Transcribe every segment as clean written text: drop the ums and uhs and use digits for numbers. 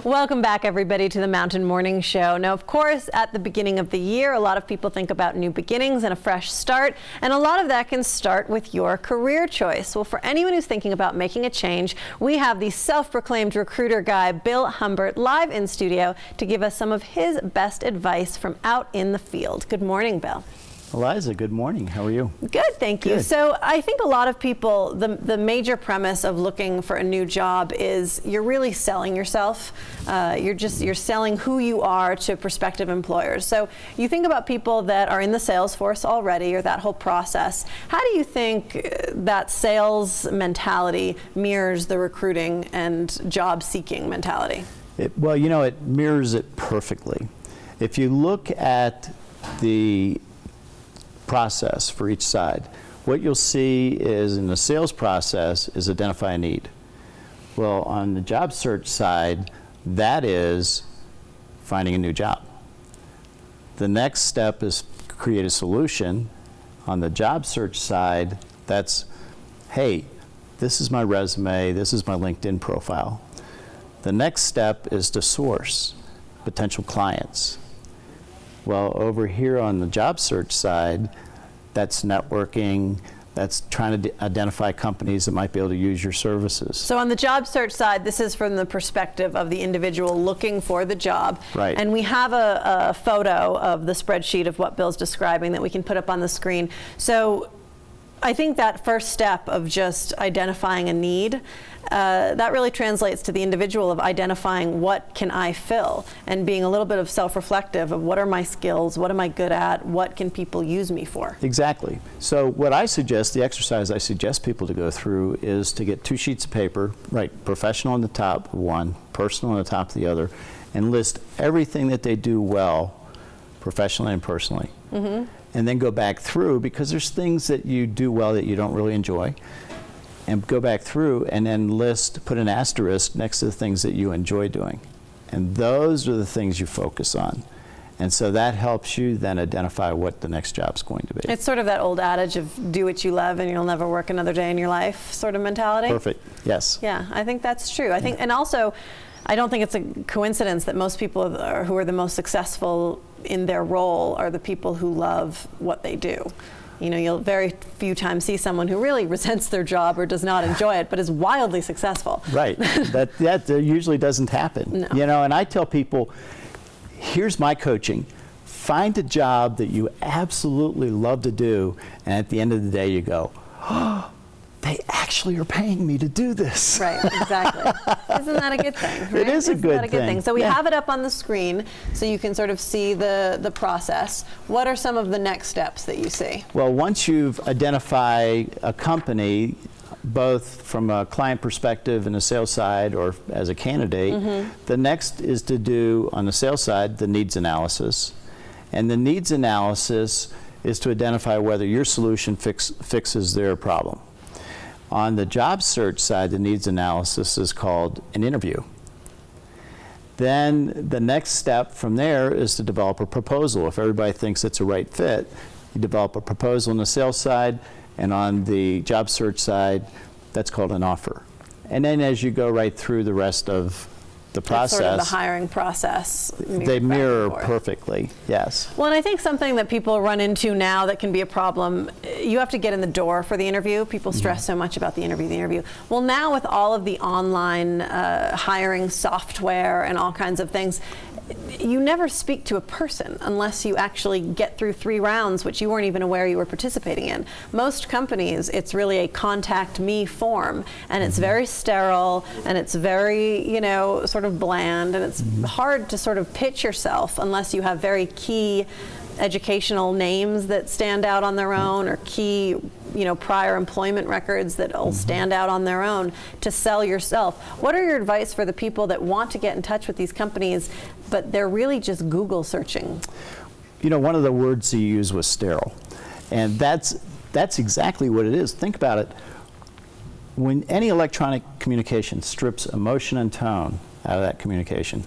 Welcome back, everybody, to the Mountain Morning Show. Now, of course, at the beginning of the year, a lot of people think about new beginnings and a fresh start, and a lot of that can start with your career choice. Well, for anyone who's thinking about making a change, we have the self-proclaimed recruiter guy, Bill Humbert, live in studio to give us some of his best advice from out in the field. Good morning, Bill. Eliza, good morning. How are you? Good, thank you. Good. So I think a lot of people, the major premise of looking for a new job is you're really selling yourself. You're selling who you are to prospective employers. So you think about people that are in the sales force already, or that whole process. How do you think that sales mentality mirrors the recruiting and job seeking mentality? Well, you know, it mirrors it perfectly. If you look at the process for each side, what you'll see is in the sales process is identify a need. Well, on the job search side, that is finding a new job. The next step is create a solution. On the job search side, that's, hey, this is my resume, this is my LinkedIn profile. The next step is to source potential clients. Well, over here on the job search side, that's networking, that's trying to identify companies that might be able to use your services. So on the job search side, this is from the perspective of the individual looking for the job. Right. And we have a photo of the spreadsheet of what Bill's describing that we can put up on the screen. So I think that first step of just identifying a need, that really translates to the individual of identifying what can I fill and being a little bit of self-reflective of what are my skills, what am I good at, what can people use me for? Exactly. So what I suggest, the exercise I suggest people to go through is to get 2 sheets of paper, right, professional on the top of one, personal on the top of the other, and list everything that they do well, professionally and personally. Mm-hmm. And then go back through, because there's things that you do well that you don't really enjoy, and go back through and then put an asterisk next to the things that you enjoy doing. And those are the things you focus on. And so that helps you then identify what the next job's going to be. It's sort of that old adage of do what you love and you'll never work another day in your life sort of mentality. Perfect, yes. Yeah, I think that's true. I think, and also, I don't think it's a coincidence that most people who are the most successful in their role are the people who love what they do. You know, you'll very few times see someone who really resents their job or does not enjoy it, but is wildly successful. Right, that usually doesn't happen. No. You know, and I tell people, here's my coaching. Find a job that you absolutely love to do, and at the end of the day you go, oh, they actually are paying me to do this. Right, exactly. Isn't that a good thing? Right? It is a good thing. So we have it up on the screen so you can sort of see the process. What are some of the next steps that you see? Well, once you've identified a company, both from a client perspective and a sales side or as a candidate, mm-hmm. the next is to do, on the sales side, the needs analysis. And the needs analysis is to identify whether your solution fixes their problem. On the job search side, the needs analysis is called an interview. Then the next step from there is to develop a proposal. If everybody thinks it's a right fit, you develop a proposal on the sales side, and on the job search side, that's called an offer. And then as you go right through the rest of the process, sort of the hiring process. They mirror perfectly, yes. Well, and I think something that people run into now that can be a problem, you have to get in the door for the interview. People stress so much about the interview. Well, now with all of the online hiring software and all kinds of things, you never speak to a person unless you actually get through 3 rounds, which you weren't even aware you were participating in. Most companies, it's really a contact me form, and it's very sterile, and it's very, you know, sort of bland, and it's hard to sort of pitch yourself unless you have very key educational names that stand out on their own, or key, you know, prior employment records that will stand out on their own to sell yourself. What are your advice for the people that want to get in touch with these companies, but they're really just Google searching? You know, one of the words you used was sterile, and that's exactly what it is. Think about it. When any electronic communication strips emotion and tone out of that communication,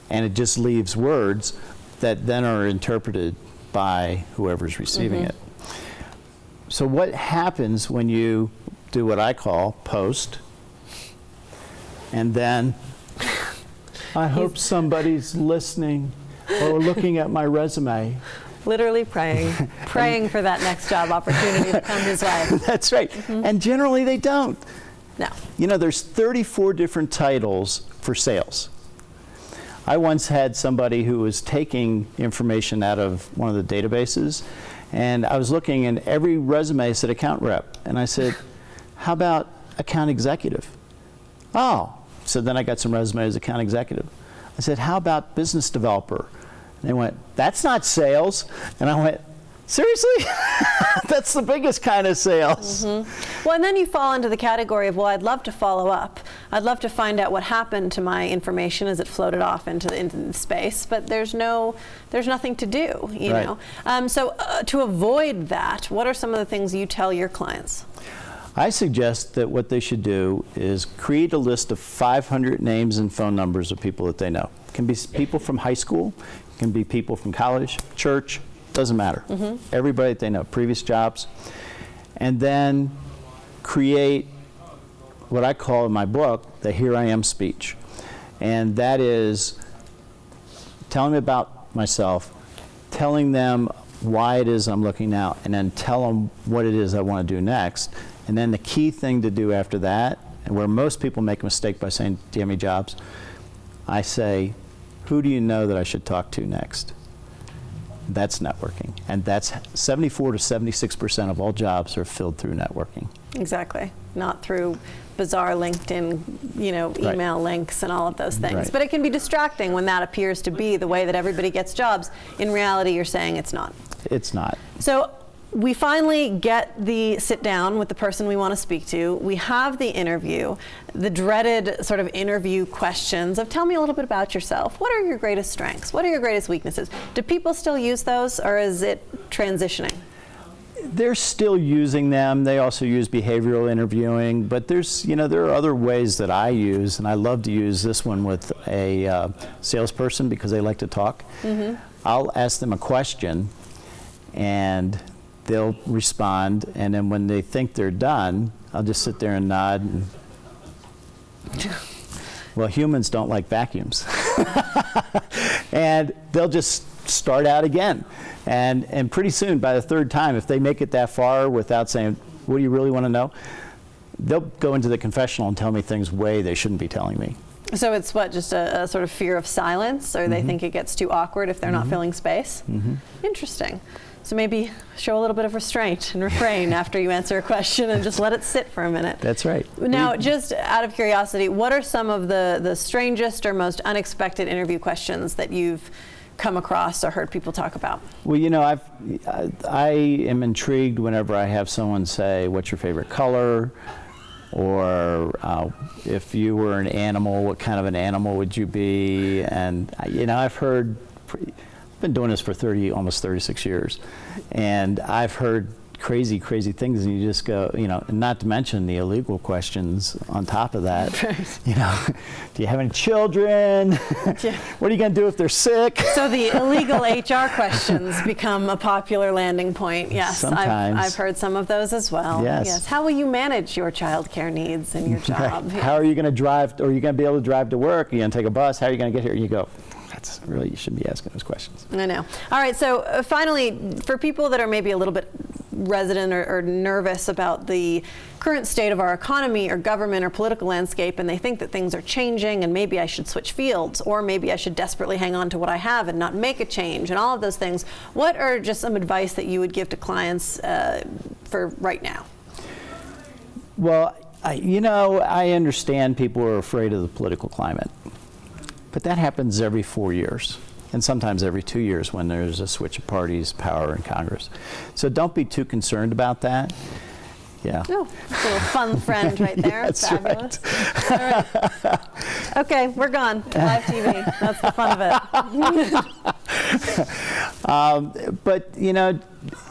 and it just leaves words that then are interpreted by whoever's receiving it. So what happens when you do what I call post, and then I hope somebody's listening or looking at my resume. Literally praying for that next job opportunity to come his way. That's right. And generally they don't. No. You know, there's 34 different titles for sales. I once had somebody who was taking information out of one of the databases, and I was looking, and every resume said account rep. And I said, how about account executive? Oh, so then I got some resumes, account executive. I said, how about business developer? And they went, that's not sales. And I went, seriously? That's the biggest kind of sales. Well, and then you fall into the category of, well, I'd love to follow up. I'd love to find out what happened to my information as it floated off into space, but there's nothing to do, you know. So to avoid that, what are some of the things you tell your clients? I suggest that what they should do is create a list of 500 names and phone numbers of people that they know. It can be people from high school, it can be people from college, church, doesn't matter. Everybody that they know, previous jobs. And then create what I call in my book the Here I Am speech. And that is telling them about myself, telling them why it is I'm looking out, and then tell them what it is I want to do next. And then the key thing to do after that, and where most people make a mistake by saying, do you have any jobs? I say, who do you know that I should talk to next? That's networking. And that's 74 to 76% of all jobs are filled through networking. Exactly. Not through bizarre LinkedIn, you know, email links and all of those things. But it can be distracting when that appears to be the way that everybody gets jobs. In reality, you're saying it's not. It's not. So we finally get the sit down with the person we want to speak to. We have the interview, the dreaded sort of interview questions of tell me a little bit about yourself. What are your greatest strengths? What are your greatest weaknesses? Do people still use those, or is it transitioning? They're still using them. They also use behavioral interviewing, but there's, you know, there are other ways that I use, and I love to use this one with a salesperson because they like to talk. I'll ask them a question, and they'll respond, and then when they think they're done, I'll just sit there and nod. And well, humans don't like vacuums. And they'll just start out again. And pretty soon, by the third time, if they make it that far without saying, what do you really want to know? They'll go into the confessional and tell me things way they shouldn't be telling me. So it's what, just a sort of fear of silence, or they think it gets too awkward if they're not filling space? Interesting. So maybe show a little bit of restraint and refrain after you answer a question and just let it sit for a minute. That's right. Now, just out of curiosity, what are some of the strangest or most unexpected interview questions that you've come across or heard people talk about? Well, you know, I am intrigued whenever I have someone say, what's your favorite color? Or if you were an animal, what kind of an animal would you be? And, you know, I've been doing this for almost 36 years, and I've heard crazy things, and you just go, you know, and not to mention the illegal questions on top of that. You know, do you have any children? What are you going to do if they're sick? So the illegal HR questions become a popular landing point. Yes, sometimes. I've heard some of those as well. Yes. How will you manage your child care needs in your job? How are you going to drive, or are you going to be able to drive to work? Are you going to take a bus? How are you going to get here? And you go, that's really, you shouldn't be asking those questions. I know. All right, so finally, for people that are maybe a little bit resident or nervous about the current state of our economy or government or political landscape, and they think that things are changing and maybe I should switch fields, or maybe I should desperately hang on to what I have and not make a change, and all of those things, what are just some advice that you would give to clients for right now? Well, you know, I understand people are afraid of the political climate. But that happens every 4 years, and sometimes every 2 years when there's a switch of parties, power in Congress. So don't be too concerned about that. Yeah. Oh, that's a little fun friend right there. That's fabulous. Right. All right. Okay, we're gone. Live TV. That's the fun of it. But, you know,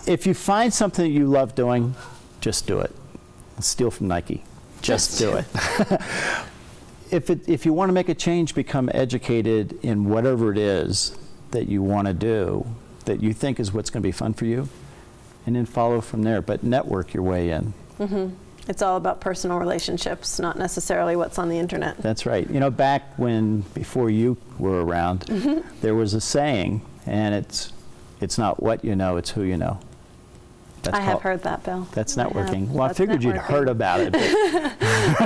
if you find something that you love doing, just do it. Steal from Nike. Just do it. If you want to make a change, become educated in whatever it is that you want to do, that you think is what's going to be fun for you, and then follow from there. But network your way in. It's all about personal relationships, not necessarily what's on the internet. That's right. You know, back before you were around, there was a saying, and it's not what you know, it's who you know. I have heard that, Bill. That's I networking. have. Well, That's I figured you'd heard about it. But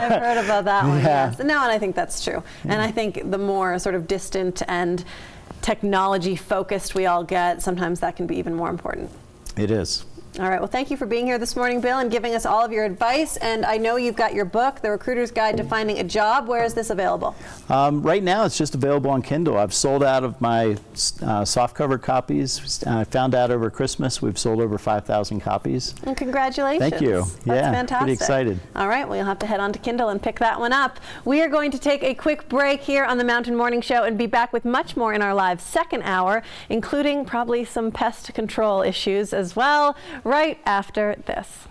I've heard about that one, Yeah. yes. No, and I think that's true. And I think the more sort of distant and technology focused we all get, sometimes that can be even more important. it is. All right, well, thank you for being here this morning, Bill, and giving us all of your advice. And I know you've got your book, The Recruiter's Guide to Finding a Job. Where is this available? Right now, it's just available on Kindle. I've sold out of my softcover copies. I found out over Christmas we've sold over 5,000 copies. And congratulations. Thank you. That's Yeah, fantastic. pretty excited. All right, well, you'll have to head on to Kindle and pick that one up. We are going to take a quick break here on the Mountain Morning Show and be back with much more in our live second hour, including probably some pest control issues as well, right after this.